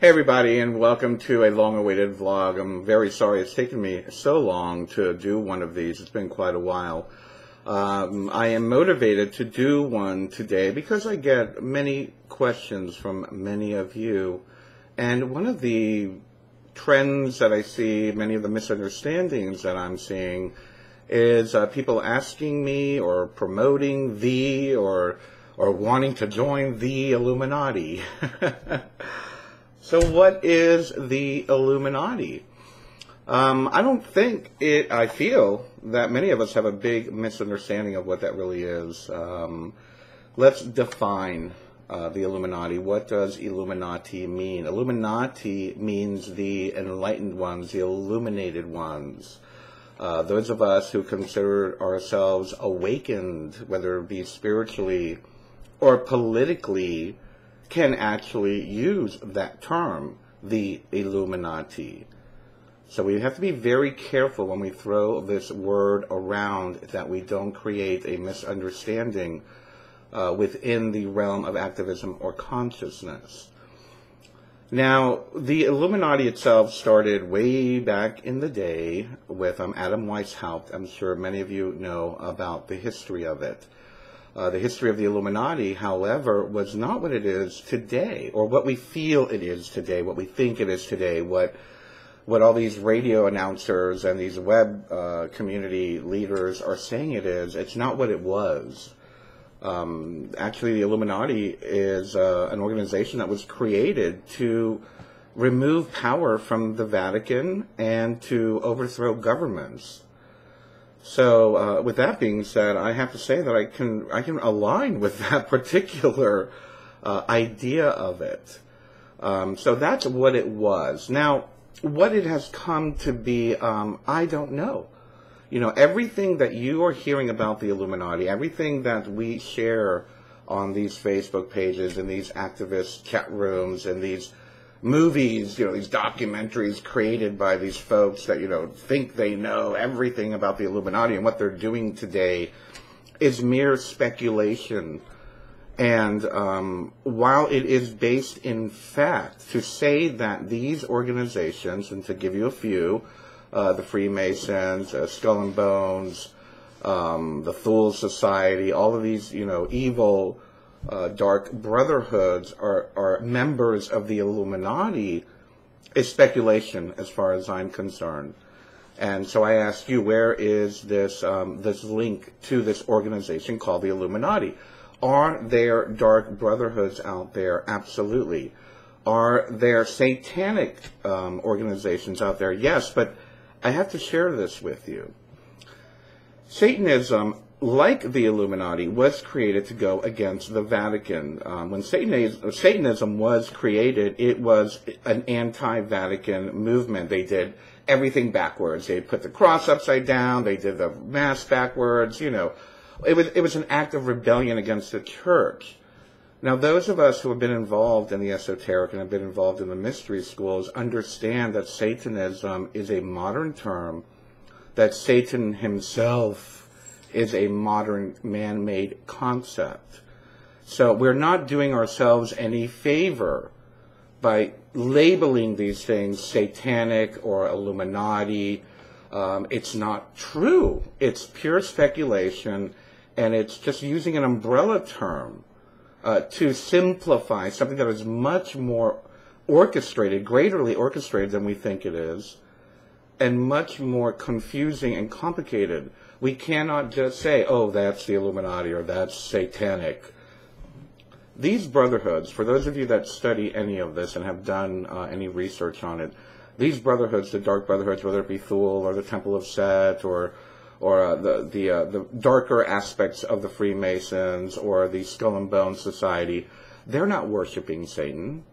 Hey everybody, and welcome to a long-awaited vlog. I'm very sorry it's taken me so long to do one of these. It's been quite a while. I am motivated to do one today because I get many questions from many of you. And one of the trends that I see, many of the misunderstandings that I'm seeing, is people asking me or promoting the or wanting to join the Illuminati. So what is the Illuminati? I feel that many of us have a big misunderstanding of what that really is. Let's define the Illuminati. What does Illuminati mean? Illuminati means the enlightened ones, the illuminated ones. Those of us who consider ourselves awakened, whether it be spiritually or politically, can actually use that term, the Illuminati. So we have to be very careful when we throw this word around that we don't create a misunderstanding within the realm of activism or consciousness. Now, the Illuminati itself started way back in the day with Adam Weishaupt. I'm sure many of you know about the history of it. The history of the Illuminati, however, was not what it is today, or what we feel it is today, what we think it is today, what all these radio announcers and these web community leaders are saying it is. It's not what it was. Actually, the Illuminati is an organization that was created to remove power from the Vatican and to overthrow governments. So, with that being said, I have to say that I can align with that particular idea of it. So that's what it was. Now, what it has come to be, I don't know. You know, everything that you are hearing about the Illuminati, everything that we share on these Facebook pages and these activist chat rooms and these movies, you know, these documentaries created by these folks that, you know, think they know everything about the Illuminati and what they're doing today is mere speculation. And while it is based in fact, to say that these organizations, and to give you a few, the Freemasons, Skull and Bones, the Thule Society, all of these, you know, evil dark brotherhoods are members of the Illuminati, is speculation as far as I'm concerned. And so I ask you, where is this this link to this organization called the Illuminati? Are there dark brotherhoods out there? Absolutely. Are there satanic organizations out there? Yes, but I have to share this with you. Satanism, like the Illuminati, was created to go against the Vatican. When Satanism was created, it was an anti-Vatican movement. They did everything backwards. They put the cross upside down. They did the mass backwards. You know, it was an act of rebellion against the church. Now, those of us who have been involved in the esoteric and have been involved in the mystery schools understand that Satanism is a modern term, that Satan himself is a modern man-made concept. So we're not doing ourselves any favor by labeling these things satanic or Illuminati. It's not true. It's pure speculation, and it's just using an umbrella term to simplify something that is much more orchestrated, greaterly orchestrated than we think it is, and much more confusing and complicated. We cannot just say, oh, that's the Illuminati or that's satanic. These brotherhoods, for those of you that study any of this and have done any research on it, these brotherhoods, the dark brotherhoods, whether it be Thule or the Temple of Set or the darker aspects of the Freemasons or the Skull and Bones Society, they're not worshiping Satan.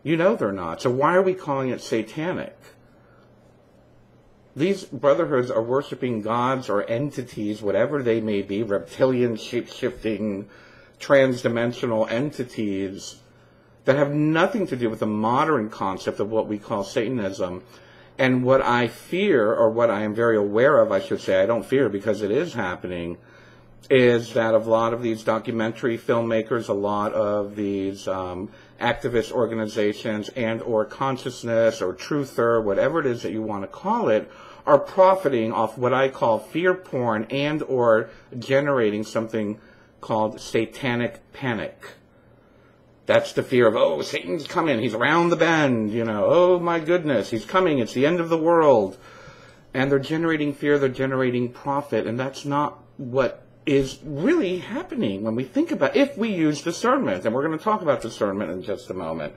You know they're not. So why are we calling it satanic? These brotherhoods are worshiping gods or entities, whatever they may be, reptilian, shape-shifting, trans-dimensional entities that have nothing to do with the modern concept of what we call Satanism. And what I fear, or what I am very aware of, I should say, I don't fear because it is happening, is that a lot of these documentary filmmakers, a lot of these activist organizations and or consciousness or truther, whatever it is that you want to call it, are profiting off what I call fear porn and or generating something called satanic panic. That's the fear of, oh, Satan's coming, he's around the bend, you know, oh my goodness, he's coming, it's the end of the world. And they're generating fear, they're generating profit, and that's not what is really happening when we think about, if we use discernment, and we're going to talk about discernment in just a moment.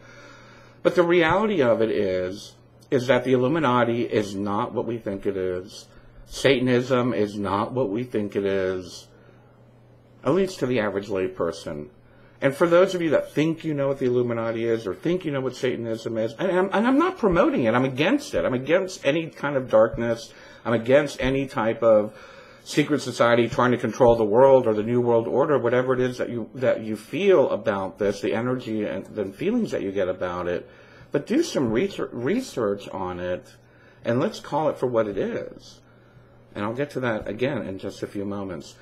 But the reality of it is that the Illuminati is not what we think it is. Satanism is not what we think it is, at least to the average lay person. And for those of you that think you know what the Illuminati is, or think you know what Satanism is, and I'm not promoting it, I'm against it. I'm against any kind of darkness. I'm against any type of secret society trying to control the world or the New World Order, whatever it is that you feel about this, the energy and the feelings that you get about it. But do some research on it, and let's call it for what it is. And I'll get to that again in just a few moments.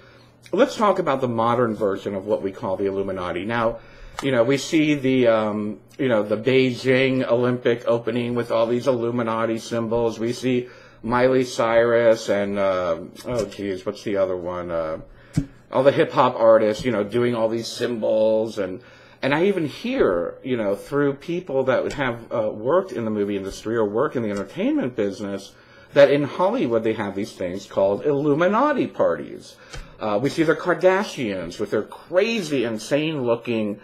Let's talk about the modern version of what we call the Illuminati. Now, you know, we see the Beijing Olympic opening with all these Illuminati symbols. We see Miley Cyrus and, what's the other one? All the hip-hop artists, you know, doing all these symbols. And I even hear, you know, through people that have worked in the movie industry or work in the entertainment business, that in Hollywood they have these things called Illuminati parties. We see the Kardashians with their crazy, insane-looking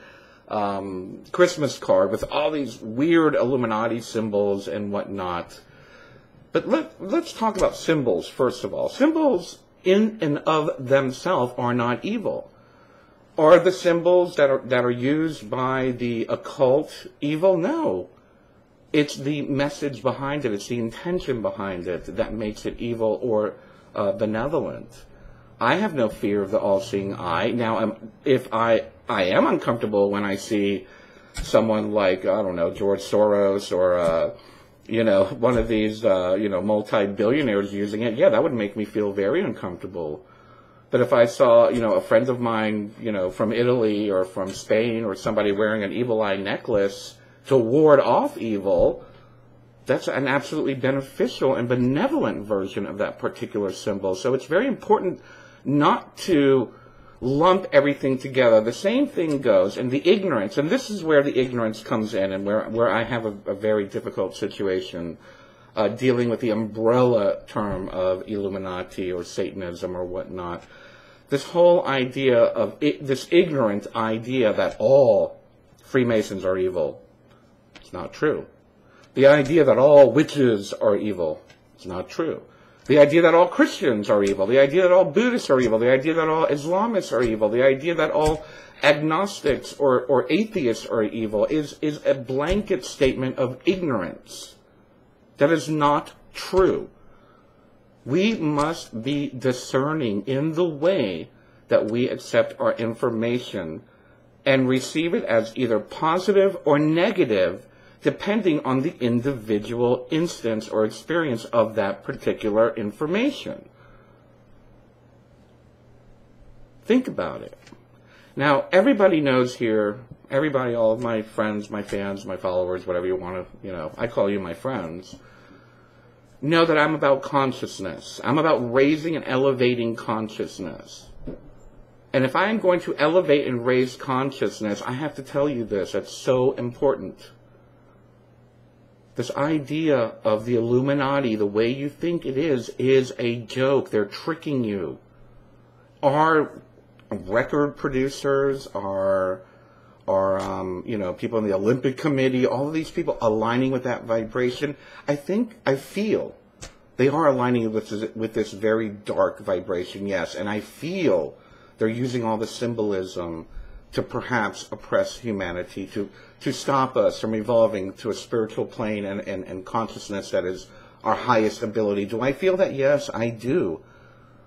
Christmas card with all these weird Illuminati symbols and whatnot. But let's talk about symbols, first of all. Symbols in and of themselves are not evil. Are the symbols that are used by the occult evil? No. It's the message behind it. It's the intention behind it that makes it evil or benevolent. I have no fear of the all-seeing eye. Now, if I am uncomfortable when I see someone like, I don't know, George Soros or, one of these, multi-billionaires using it, yeah, that would make me feel very uncomfortable. But if I saw, a friend of mine, from Italy or from Spain or somebody wearing an evil eye necklace to ward off evil, that's an absolutely beneficial and benevolent version of that particular symbol. So it's very important not to lump everything together. The same thing goes, and the ignorance, and this is where the ignorance comes in, and where I have a very difficult situation dealing with the umbrella term of Illuminati or Satanism or whatnot. This whole idea of this ignorant idea that all Freemasons are evil. It's not true. The idea that all witches are evil. It's not true. The idea that all Christians are evil. The idea that all Buddhists are evil. The idea that all Islamists are evil. The idea that all agnostics or atheists are evil is a blanket statement of ignorance. That is not true. We must be discerning in the way that we accept our information and receive it as either positive or negative, depending on the individual instance or experience of that particular information. Think about it. Now, everybody knows here, everybody, all of my friends, my fans, my followers, whatever you want to, I call you my friends, know that I'm about consciousness. I'm about raising and elevating consciousness. And if I am going to elevate and raise consciousness, I have to tell you this. That's so important. This idea of the Illuminati, the way you think it is a joke. They're tricking you. Our record producers, our people in the Olympic Committee, all of these people aligning with that vibration, I feel they are aligning with this very dark vibration, yes, and I feel they're using all the symbolism to perhaps oppress humanity, to stop us from evolving to a spiritual plane and consciousness that is our highest ability. Do I feel that? Yes, I do.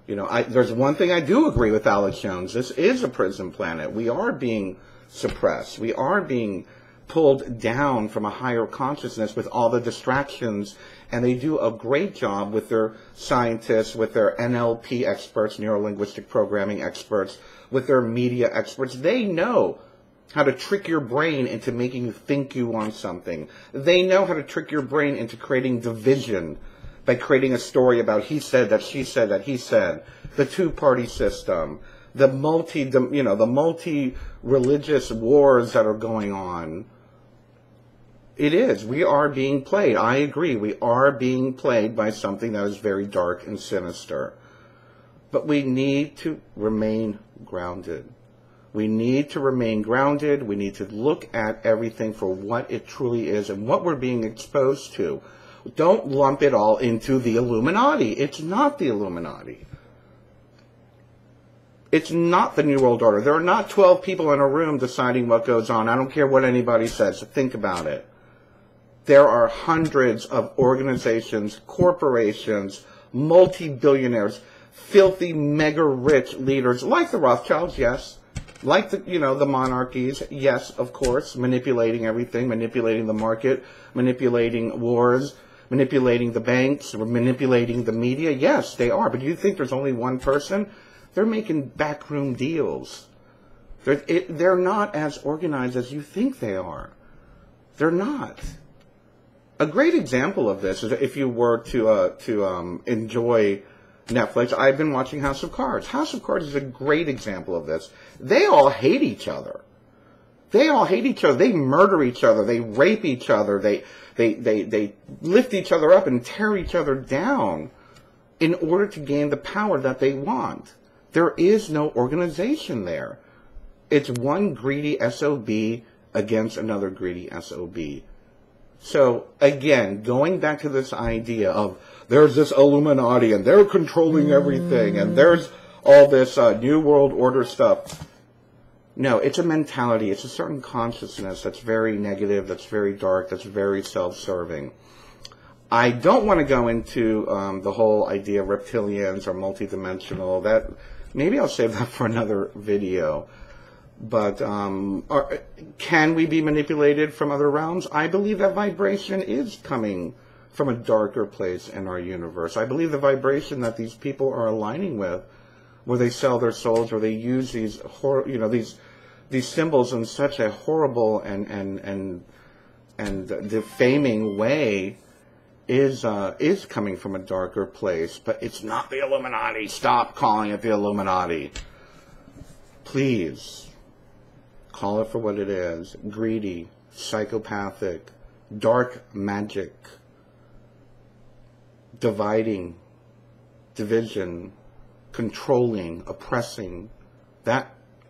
There's one thing I do agree with Alex Jones. This is a prison planet. We are being suppressed. We are being pulled down from a higher consciousness with all the distractions, and they do a great job with their scientists, with their NLP experts, neuro-linguistic programming experts, with their media experts. They know how to trick your brain into making you think you want something. They know how to trick your brain into creating division by creating a story about he said that, she said that, he said, the two-party system, the multi-religious wars that are going on. It is. We are being played. I agree. We are being played by something that is very dark and sinister. But we need to remain grounded. We need to remain grounded. We need to look at everything for what it truly is and what we're being exposed to. Don't lump it all into the Illuminati. It's not the Illuminati. It's not the New World Order. There are not 12 people in a room deciding what goes on. I don't care what anybody says. Think about it. There are hundreds of organizations, corporations, multi-billionaires, filthy, mega-rich leaders, like the Rothschilds, yes. Like the monarchies, yes, of course, manipulating everything, manipulating the market, manipulating wars, manipulating the banks, manipulating the media. Yes, they are. But do you think there's only one person? They're making backroom deals. They're not as organized as you think they are. They're not. A great example of this is if you were to enjoy Netflix. I've been watching House of Cards. House of Cards is a great example of this. They all hate each other. They all hate each other. They murder each other. They rape each other. They lift each other up and tear each other down in order to gain the power that they want. There is no organization there. It's one greedy SOB against another greedy SOB. So, again, going back to this idea of there's this Illuminati and they're controlling everything and there's all this New World Order stuff. No, it's a mentality. It's a certain consciousness that's very negative, that's very dark, that's very self-serving. I don't want to go into the whole idea of reptilians or multidimensional. That maybe I'll save that for another video. But can we be manipulated from other realms? I believe that vibration is coming from a darker place in our universe. I believe the vibration that these people are aligning with, where they sell their souls, or they use these symbols in such a horrible and defaming way, is coming from a darker place. But it's not the Illuminati. Stop calling it the Illuminati. Please. Call it for what it is. Greedy, psychopathic, dark magic, dividing, division, controlling, oppressing.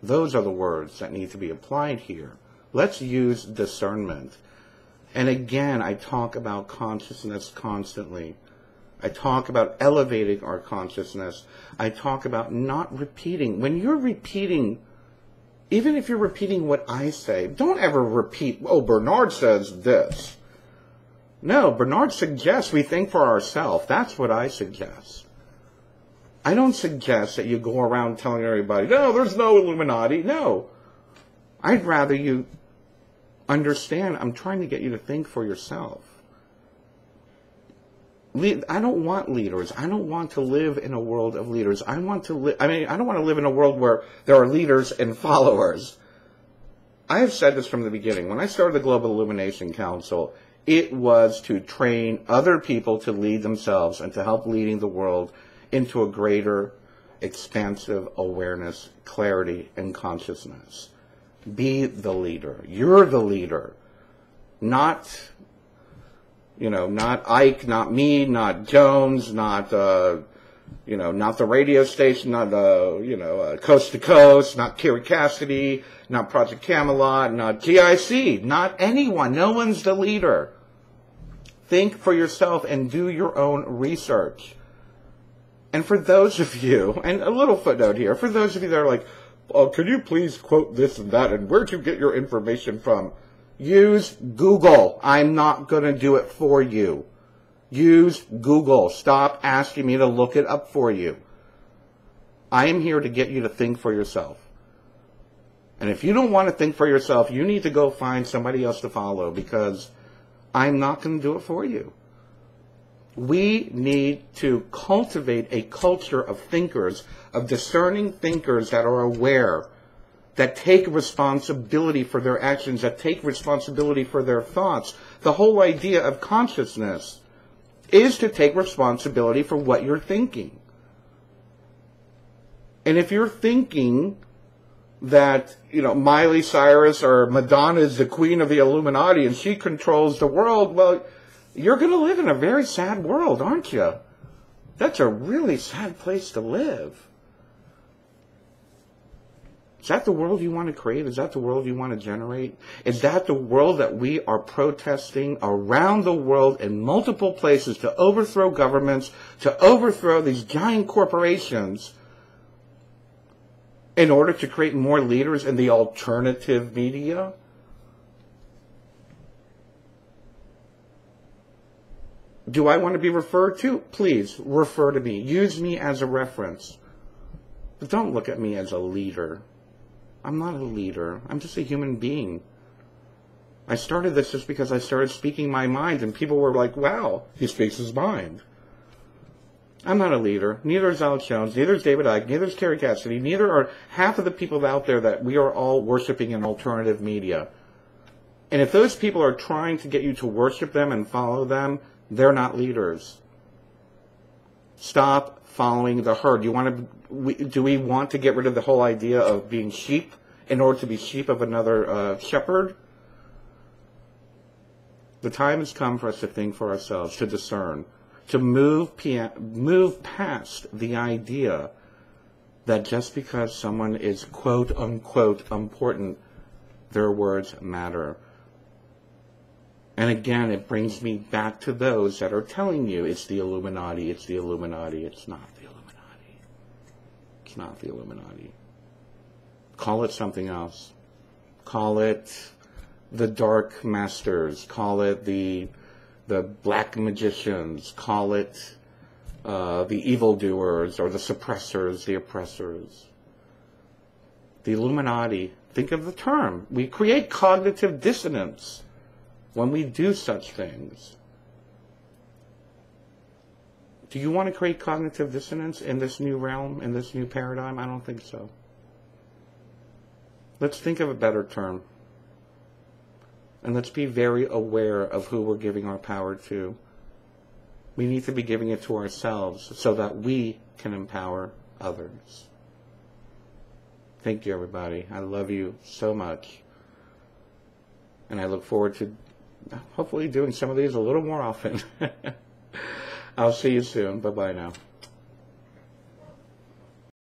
Those are the words that need to be applied here. Let's use discernment. And again, I talk about consciousness constantly. I talk about elevating our consciousness. I talk about not repeating. When you're repeating, even if you're repeating what I say, don't ever repeat, oh, Bernard says this. No, Bernard suggests we think for ourselves. That's what I suggest. I don't suggest that you go around telling everybody, no, there's no Illuminati. No. I'd rather you understand, I'm trying to get you to think for yourself. I don't want leaders. I don't want to live in a world of leaders. I don't want to live in a world where there are leaders and followers. I have said this from the beginning. When I started the Global Illumination Council, it was to train other people to lead themselves and to help leading the world into a greater, expansive awareness, clarity, and consciousness. Be the leader. You're the leader. Not Ike, not me, not Jones, not the radio station, not Coast to Coast, not Kiri Cassidy, not Project Camelot, not G.I.C., not anyone. No one's the leader. Think for yourself and do your own research. And for those of you, and a little footnote here, for those of you that are like, oh, could you please quote this and that, and where'd you get your information from? Use Google. I'm not going to do it for you. Use Google. Stop asking me to look it up for you. I am here to get you to think for yourself. And if you don't want to think for yourself, you need to go find somebody else to follow, because I'm not going to do it for you. We need to cultivate a culture of thinkers, of discerning thinkers that are aware, that take responsibility for their actions, that take responsibility for their thoughts. The whole idea of consciousness is to take responsibility for what you're thinking. And if you're thinking that, Miley Cyrus or Madonna is the queen of the Illuminati and she controls the world, well, you're going to live in a very sad world, aren't you? That's a really sad place to live. Is that the world you want to create? Is that the world you want to generate? Is that the world that we are protesting around the world in multiple places to overthrow governments, to overthrow these giant corporations in order to create more leaders in the alternative media? Do I want to be referred to? Please, refer to me. Use me as a reference. But don't look at me as a leader. I'm not a leader. I'm just a human being. I started this just because I started speaking my mind, and people were like, wow, he speaks his mind. I'm not a leader. Neither is Alex Jones. Neither is David Icke. Neither is Kerry Cassidy. Neither are half of the people out there that we are all worshiping in alternative media. And if those people are trying to get you to worship them and follow them, they're not leaders. Stop following the herd. Do we want to get rid of the whole idea of being sheep in order to be sheep of another shepherd? The time has come for us to think for ourselves, to discern, to move past the idea that just because someone is quote unquote important, their words matter. And again, it brings me back to those that are telling you it's the Illuminati, it's the Illuminati. It's not the Illuminati. It's not the Illuminati. Call it something else. Call it the Dark Masters. Call it the Black Magicians. Call it the evildoers or the suppressors, the oppressors. The Illuminati, think of the term. We create cognitive dissonance when we do such things. Do you want to create cognitive dissonance in this new realm, in this new paradigm? I don't think so. Let's think of a better term. And let's be very aware of who we're giving our power to. We need to be giving it to ourselves so that we can empower others. Thank you, everybody. I love you so much. And I look forward to hopefully doing some of these a little more often. I'll see you soon. Bye-bye now.